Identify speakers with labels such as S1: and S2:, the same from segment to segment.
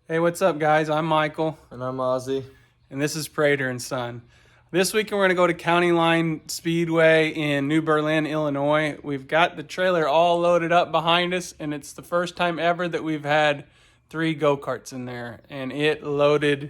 S1: Hey, what's up, guys? I'm Michael.
S2: And I'm Ozzy.
S1: And this is Prater and Son. This weekend, we're going to go to County Line Speedway in New Berlin, Illinois. We've got the trailer all loaded up behind us, and it's the first time ever that we've had 3 go-karts in there, and it loaded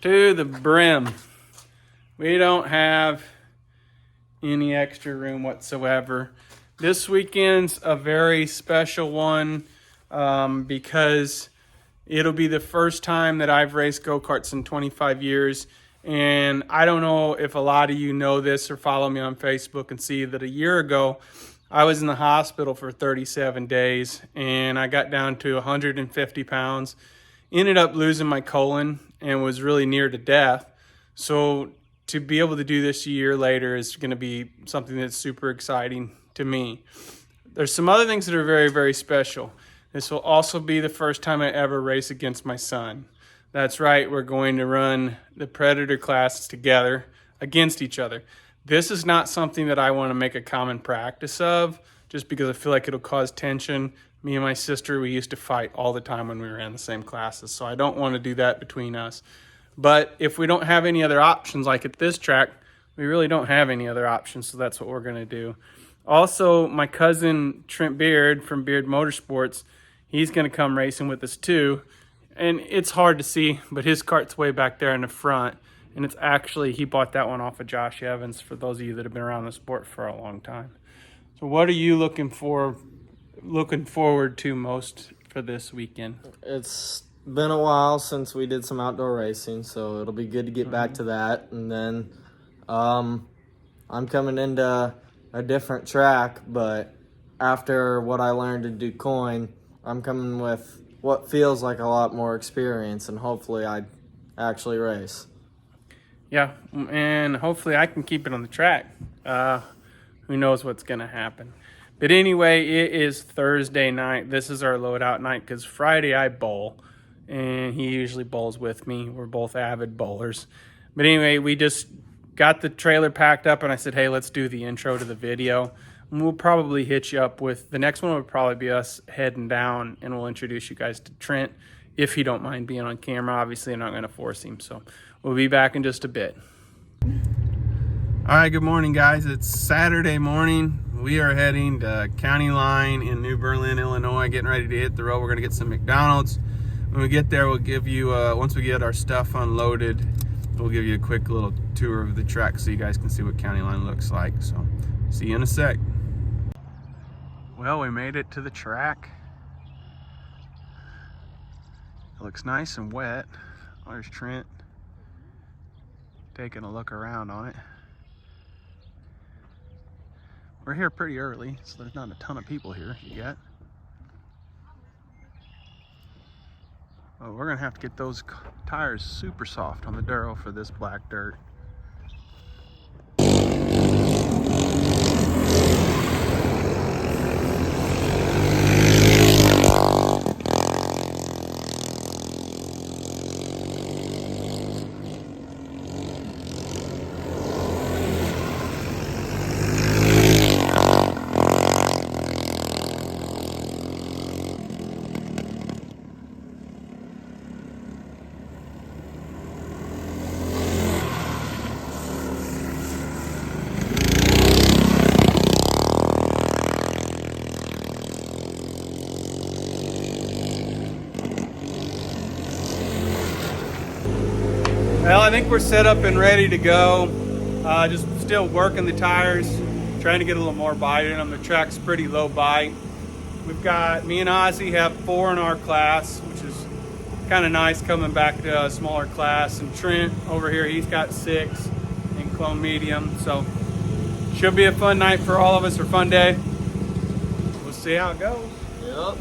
S1: to the brim. We don't have any extra room whatsoever. This weekend's a very special one because it'll be the first time that I've raced go-karts in 25 years. And I don't know if a lot of you know this or follow me on Facebook and see that a year ago, I was in the hospital for 37 days and I got down to 150 pounds. Ended up losing my colon and was really near to death. So to be able to do this a year later is going to be something that's super exciting to me. There's some other things that are very, very special. This will also be the first time I ever race against my son. That's right, we're going to run the Predator classes together against each other. This is not something that I want to make a common practice of, just because I feel like it'll cause tension. Me and my sister, we used to fight all the time when we ran the same classes, so I don't want to do that between us. But if we don't have any other options, like at this track, we really don't have any other options, so that's what we're going to do. Also, my cousin Trent Beard from Beard Motorsports, he's going to come racing with us too. And it's hard to see, but his kart's way back there in the front. And it's actually, he bought that one off of Josh Evans, for those of you that have been around the sport for a long time. So what are you looking forward to most for this weekend?
S2: It's been a while since we did some outdoor racing, so it'll be good to get back to that. And then I'm coming into a different track, but after what I learned to do coin, I'm coming with what feels like a lot more experience, and hopefully I actually race.
S1: Yeah, and hopefully I can keep it on the track. Who knows what's going to happen. But anyway, it is Thursday night. This is our loadout night because Friday I bowl, and he usually bowls with me. We're both avid bowlers. But anyway, we just got the trailer packed up, and I said, hey, let's do the intro to the video. And we'll probably hit you up with, the next one would probably be us heading down, and we'll introduce you guys to Trent, if he don't mind being on camera. Obviously, I'm not going to force him, so we'll be back in just a bit. All right, good morning, guys. It's Saturday morning. We are heading to County Line in New Berlin, Illinois, getting ready to hit the road. We're going to get some McDonald's. When we get there, we'll give you, once we get our stuff unloaded, we'll give you a quick little tour of the track so you guys can see what County Line looks like. So, see you in a sec. Well, we made it to the track. It looks nice and wet. There's Trent taking a look around on it. We're here pretty early, so there's not a ton of people here yet. Oh, we're gonna have to get those tires super soft on the Duro for this black dirt. Well, I think we're set up and ready to go. Just still working the tires, trying to get a little more bite in them. The track's pretty low bite. We've got, me and Ozzy have 4 in our class, which is kind of nice coming back to a smaller class. And Trent over here, he's got 6 in clone medium. So should be a fun night for all of us, or fun day. We'll see how it goes.
S2: Yep.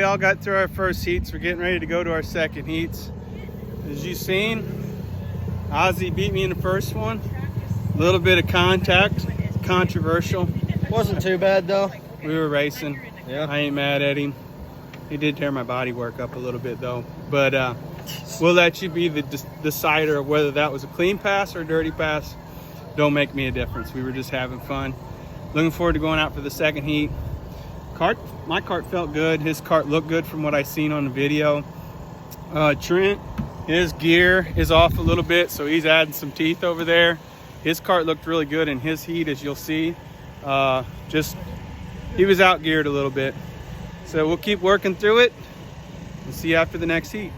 S1: all got through our first heats. We're getting ready to go to our second heats. As you've seen, Ozzy beat me in the first one. A little bit of contact, controversial.
S2: Wasn't too bad though.
S1: We were racing.
S2: Yeah.
S1: I ain't mad at him. He did tear my body work up a little bit though. But we'll let you be the decider of whether that was a clean pass or a dirty pass. Don't make me a difference. We were just having fun. Looking forward to going out for the second heat. My cart felt good. His cart looked good from what I seen on the video. Trent, his gear is off a little bit, so he's adding some teeth over there. His cart looked really good in his heat, as you'll see. He was out geared a little bit. So we'll keep working through it and see you after the next heat.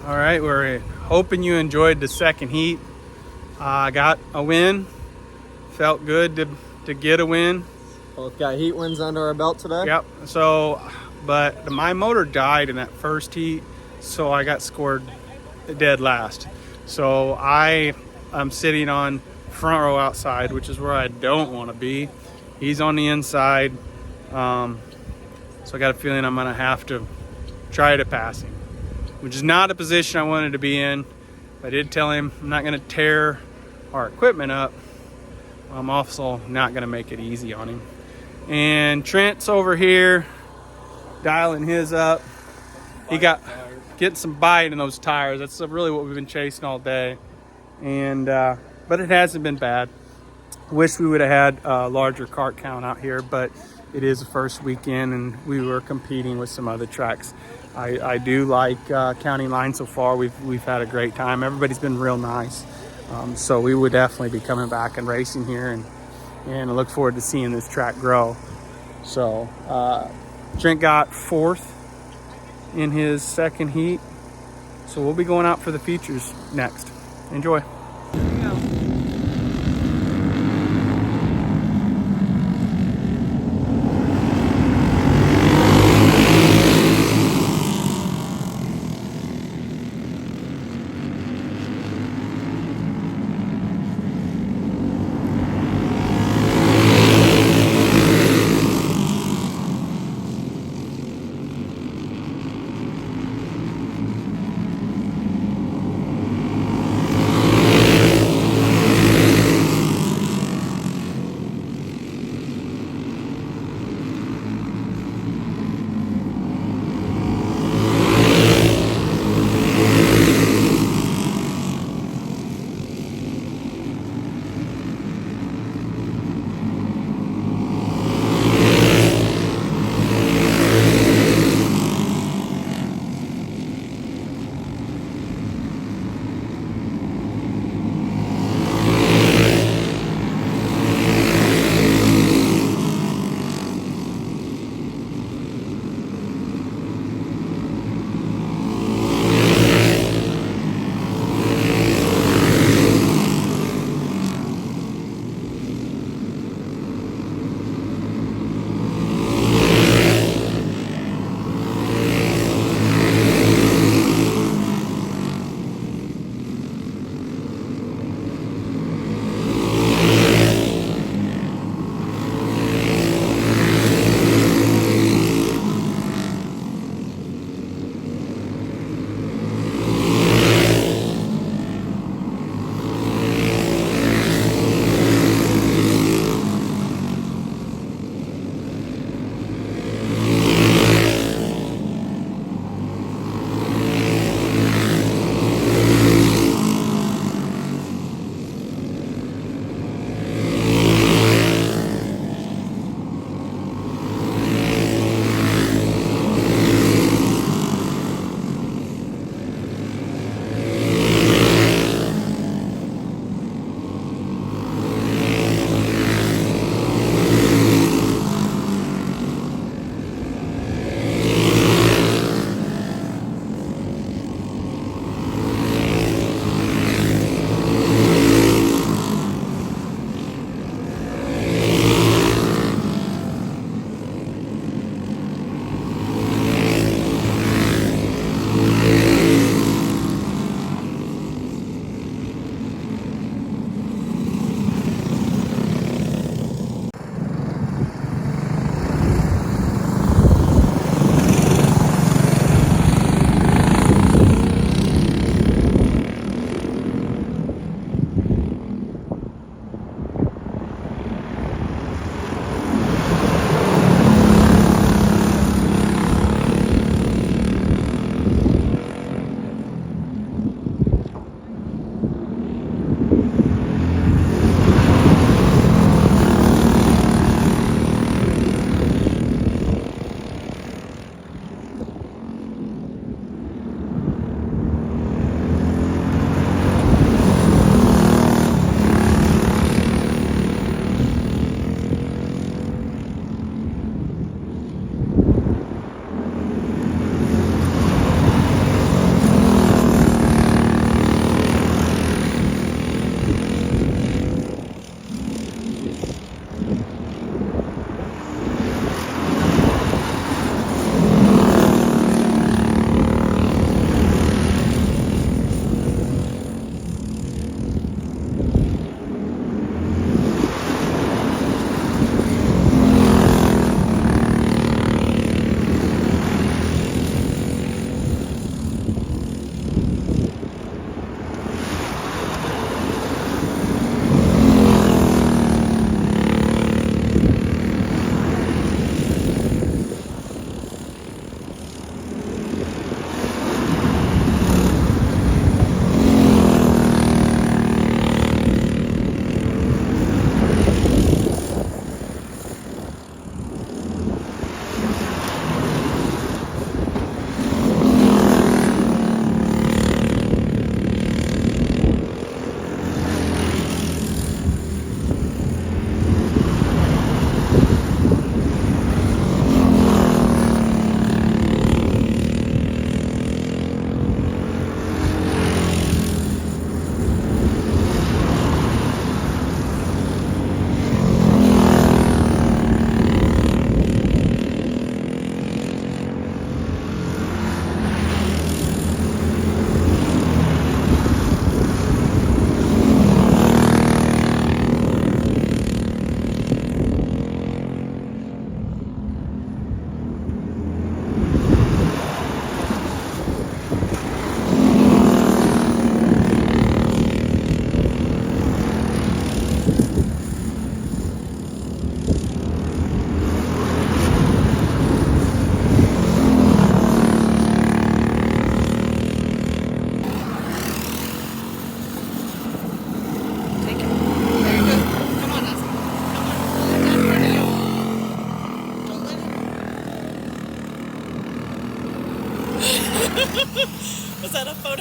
S1: All right, we're hoping you enjoyed the second heat. I got a win. Felt good to get a win.
S2: Both got heat wins under our belt today.
S1: Yep. So, but my motor died in that first heat, so I got scored dead last. So I am sitting on front row outside, which is where I don't want to be. He's on the inside. So I got a feeling I'm gonna have to try to pass him, which is not a position I wanted to be in. I did tell him I'm not gonna tear our equipment up. I'm also not gonna make it easy on him. And Trent's over here dialing his up. He got getting some bite in those tires. That's really what we've been chasing all day. And but it hasn't been bad. Wish we would have had a larger kart count out here, but it is the first weekend and we were competing with some other tracks. I do like County Line so far. We've had a great time. Everybody's been real nice. So we would definitely be coming back and racing here, and I look forward to seeing this track grow. So Trent got 4th in his second heat. So we'll be going out for the features next. Enjoy.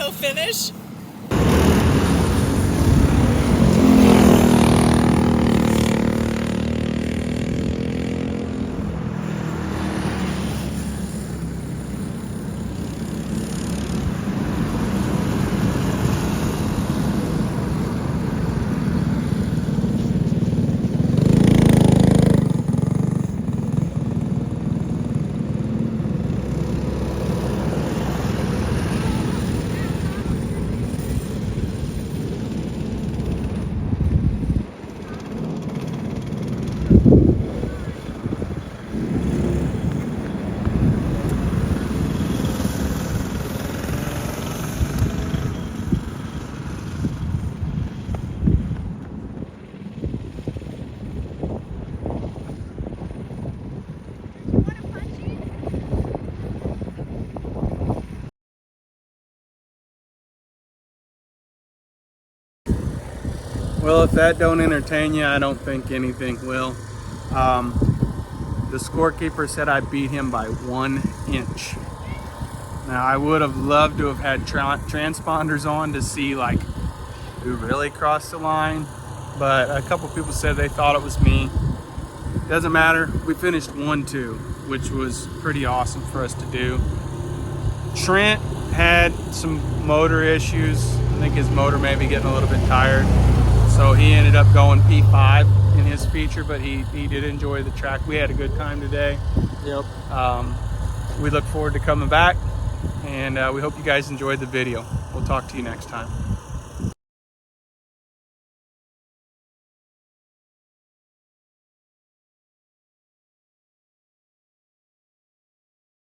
S3: photo finish.
S1: Well, if that don't entertain you, I don't think anything will. The scorekeeper said I beat him by 1 inch. Now, I would have loved to have had transponders on to see like who really crossed the line, but a couple people said they thought it was me. Doesn't matter. We finished 1-2, which was pretty awesome for us to do. Trent had some motor issues. I think his motor may be getting a little bit tired. So he ended up going P5 in his feature, but he did enjoy the track. We had a good time today.
S2: Yep.
S1: We look forward to coming back, and we hope you guys enjoyed the video. We'll talk to you next time.